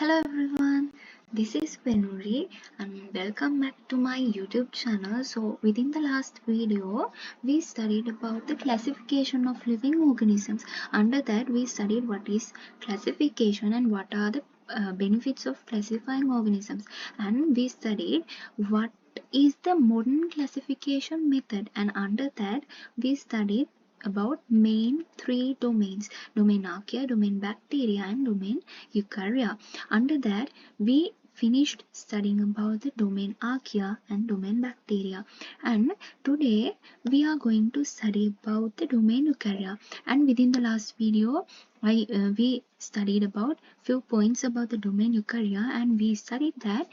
Hello everyone, this is Venuri and welcome back to my YouTube channel. So within the last video, we studied about the classification of living organisms. Under that, we studied what is classification and what are the benefits of classifying organisms. And we studied what is the modern classification method, and under that, we studied about main three domains: domain Archaea, domain Bacteria and domain Eukarya. Under that, we finished studying about the domain Archaea and domain Bacteria, and today we are going to study about the domain Eukarya. And within the last video, we studied about few points about the domain Eukarya, and we studied that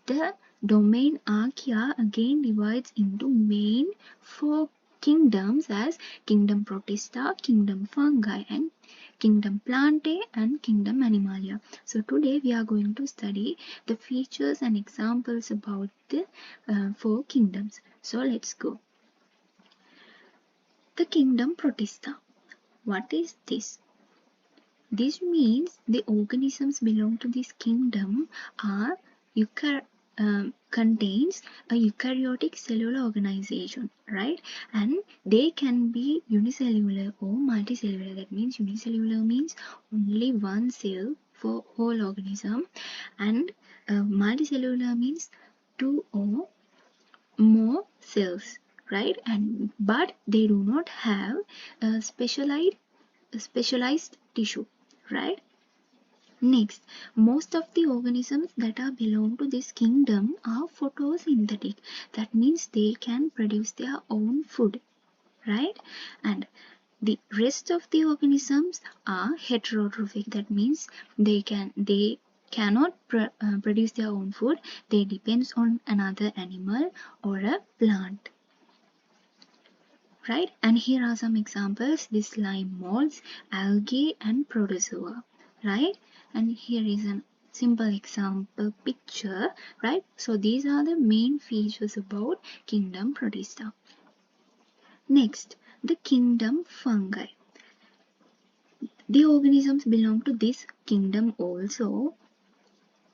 the domain Archaea again divides into main four kingdoms as kingdom Protista, kingdom fungi and kingdom Plantae and kingdom Animalia. So today we are going to study the features and examples about the four kingdoms. So let's go. The kingdom Protista. What is this? This means the organisms belong to this kingdom are contains a eukaryotic cellular organization, right? And they can be unicellular or multicellular. That means unicellular means only one cell for whole organism, and multicellular means two or more cells, right? And but they do not have a specialized tissue, right? Next, most of the organisms that are belong to this kingdom are photosynthetic. That means they can produce their own food, right? And the rest of the organisms are heterotrophic. That means they cannot produce their own food. They depends on another animal or a plant, right? And here are some examples: the slime molds, algae and protozoa, right? And here is a simple example picture, right? So these are the main features about kingdom Protista. Next, the kingdom fungi. The organisms belong to this kingdom also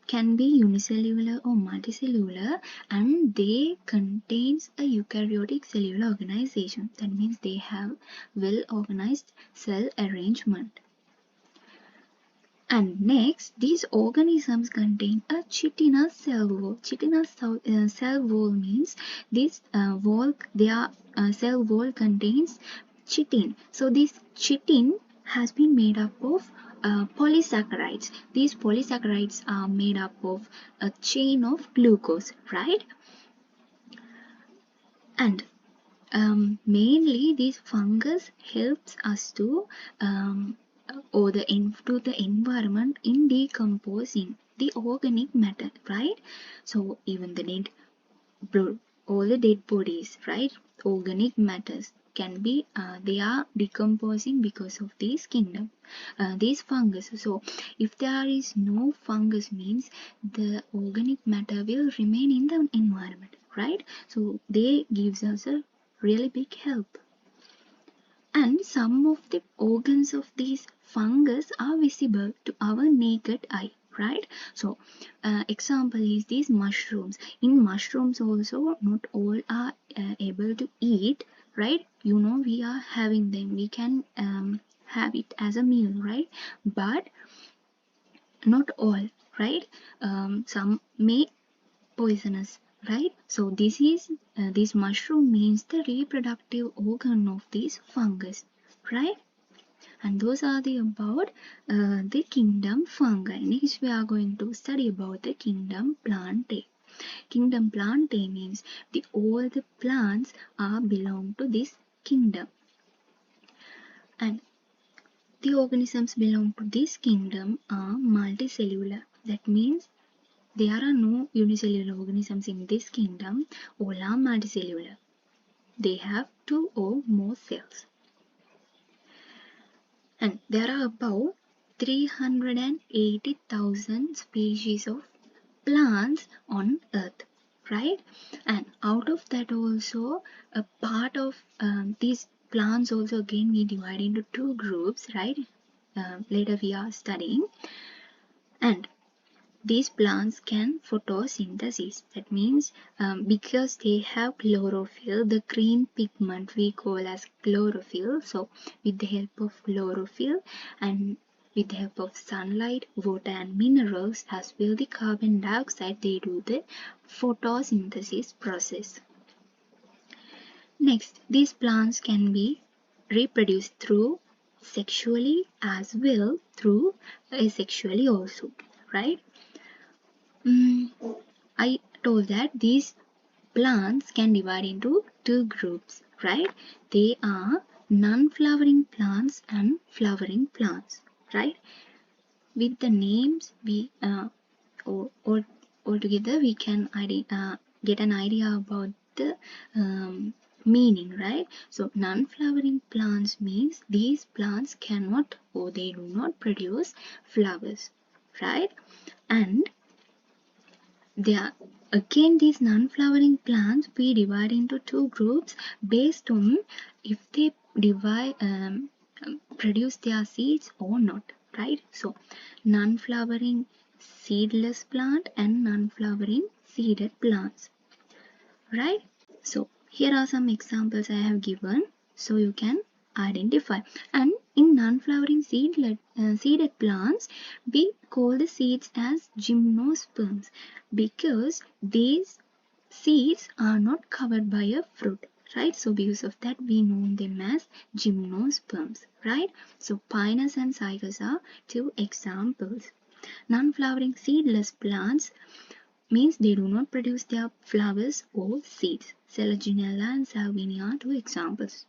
can be unicellular or multicellular, and they contains a eukaryotic cellular organization. That means they have well organized cell arrangement. And next, these organisms contain a chitinous cell wall. Chitinous cell wall means this their cell wall contains chitin. So this chitin has been made up of polysaccharides. These polysaccharides are made up of a chain of glucose, right? And mainly this fungus helps us to to the environment in decomposing the organic matter, right? So even the all the dead bodies, right? Organic matters can be they are decomposing because of this kingdom, these fungus. So if there is no fungus, means the organic matter will remain in the environment, right? So they gives us a really big help. And some of the organs of these fungus are visible to our naked eye, right? So example is these mushrooms. In mushrooms also, not all are able to eat, right? You know, we are having them, we can have it as a meal, right? But not all, right? Some may poisonous, right? So this mushroom means the reproductive organ of this fungus, right? And those are the about the kingdom fungi. Next we are going to study about the kingdom plantae. Kingdom plantae means all the plants are belong to this kingdom, and the organisms belong to this kingdom are multicellular. That means there are no unicellular organisms in this kingdom. All are multicellular. They have two or more cells. And there are about 380,000 species of plants on Earth, right? And out of that also, a part of these plants also again we divide into two groups, right? Later we are studying. And these plants can photosynthesis. That means because they have chlorophyll, the green pigment we call as chlorophyll. So with the help of chlorophyll and with the help of sunlight, water and minerals as well the carbon dioxide, they do the photosynthesis process. Next, these plants can be reproduced through sexually as well through asexually also, right? I told that these plants can divide into two groups, right? They are non-flowering plants and flowering plants, right? With the names, we altogether we can get an idea about the meaning, right? So non-flowering plants means these plants cannot or they do not produce flowers, right? And they are again these non-flowering plants we divide into two groups based on if they produce their seeds or not, right? So non-flowering seedless plant and non-flowering seeded plants, right? So here are some examples I have given so you can identify. And in non-flowering seeded plants, we call the seeds as gymnosperms because these seeds are not covered by a fruit, right? So because of that we know them as gymnosperms, right? So pinus and cycas are two examples. Non-flowering seedless plants means they do not produce their flowers or seeds. Selaginella and Salvinia are two examples.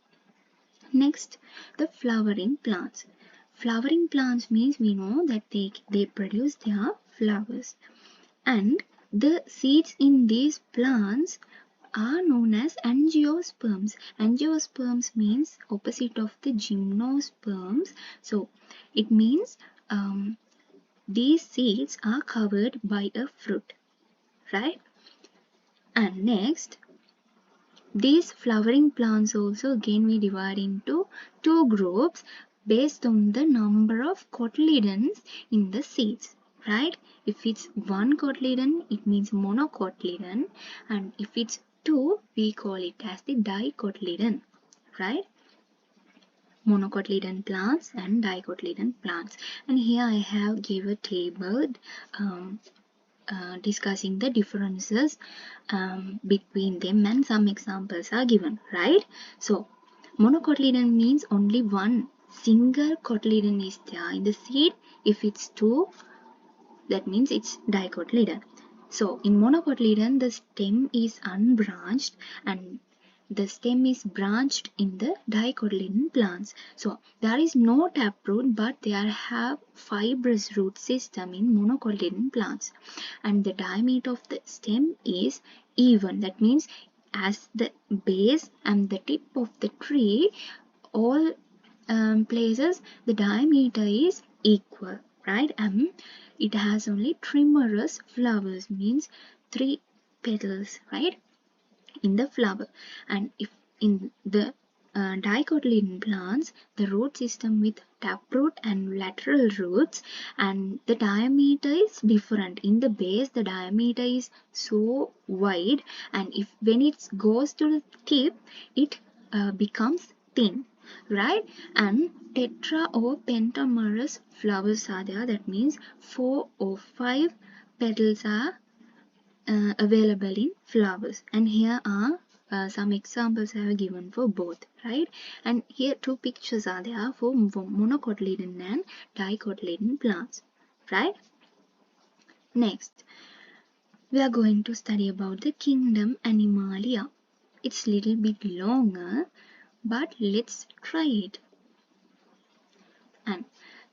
Next, the flowering plants. Flowering plants means we know that they produce their flowers. And the seeds in these plants are known as angiosperms. Angiosperms means opposite of the gymnosperms. So it means these seeds are covered by a fruit, right? And next, these flowering plants also again we divide into two groups based on the number of cotyledons in the seeds, right? If it's one cotyledon, it means monocotyledon, and if it's two, we call it as the dicotyledon, right? Monocotyledon plants and dicotyledon plants. And here I have given a table discussing the differences between them and some examples are given, right? So monocotyledon means only one single cotyledon is there in the seed. If it's two, that means it's dicotyledon. So in monocotyledon the stem is unbranched and the stem is branched in the dicotyledon plants. So there is no taproot but there have fibrous root system in monocotyledon plants. And the diameter of the stem is even. That means as the base and the tip of the tree, all places the diameter is equal, right? It has only trimerous flowers, means 3 petals, right, in the flower. And if in the dicotyledon plants, the root system with taproot and lateral roots, and the diameter is different. In the base, the diameter is so wide, and if when it goes to the tip, it becomes thin, right? And tetra or pentamerous flowers are there. That means 4 or 5 petals are available in flowers. And here are some examples I have given for both, right? And here two pictures are there for monocotyledon and dicotyledon plants, right? Next, we are going to study about the kingdom Animalia. It's little bit longer, but let's try it. And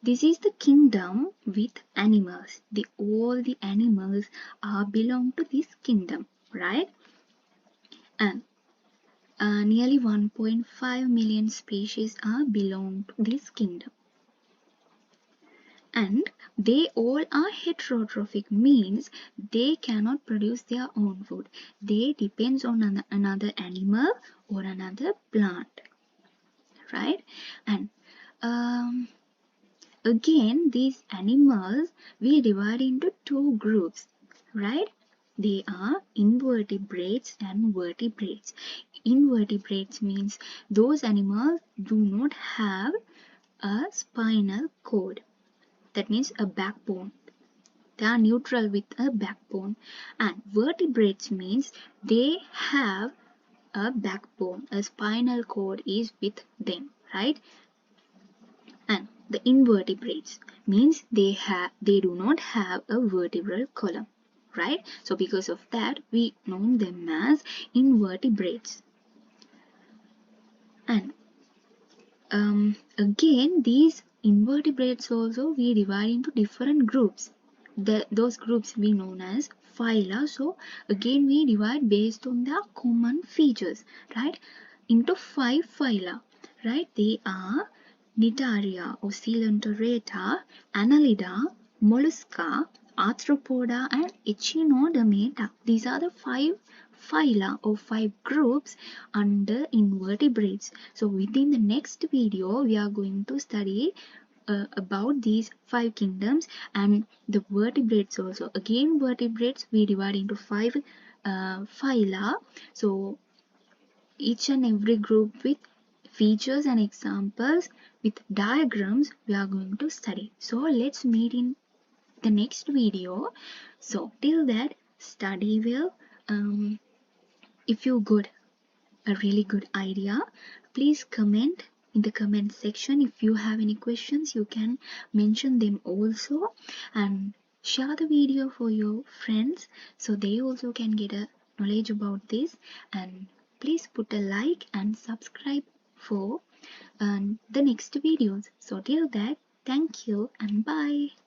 this is the kingdom with animals. All the animals are belong to this kingdom, right? And nearly 1.5 million species are belong to this kingdom. And they all are heterotrophic, means they cannot produce their own food. They depends on another animal or another plant, right? And Again, these animals we divide into two groups, right? They are invertebrates and vertebrates. Invertebrates means those animals do not have a spinal cord. That means a backbone. They are neutral with a backbone. And vertebrates means they have a backbone. A spinal cord is with them, right? And the invertebrates means they do not have a vertebral column, right? So because of that we know them as invertebrates. And again, these invertebrates also we divide into different groups. Those groups we known as phyla. So again we divide based on their common features, right? Into 5 phyla, right? They are Nitaria or Coelenterata, Annelida, Mollusca, Arthropoda and Echinodermata. These are the 5 phyla or 5 groups under invertebrates. So within the next video we are going to study about these 5 kingdoms and the vertebrates also. Again, vertebrates we divide into 5 phyla. So each and every group with features and examples with diagrams we are going to study. So let's meet in the next video. So till that, study well. If you got a really good idea, please comment in the comment section. If you have any questions, you can mention them also, and share the video for your friends so they also can get a knowledge about this. And please put a like and subscribe for the next videos. So till that, thank you and bye.